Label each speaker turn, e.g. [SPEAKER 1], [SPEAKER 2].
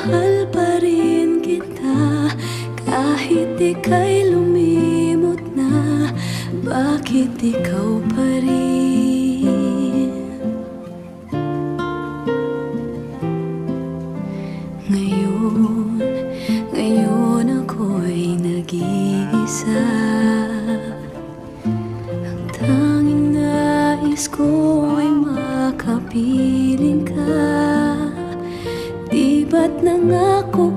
[SPEAKER 1] mahal pa rin kita. Kahit ika'y lumimot na, bakit ikaw pa rin? Ngayon ako'y nag-iisa. Ang tanging nais ko ay makapiling ka. Di ba't nangako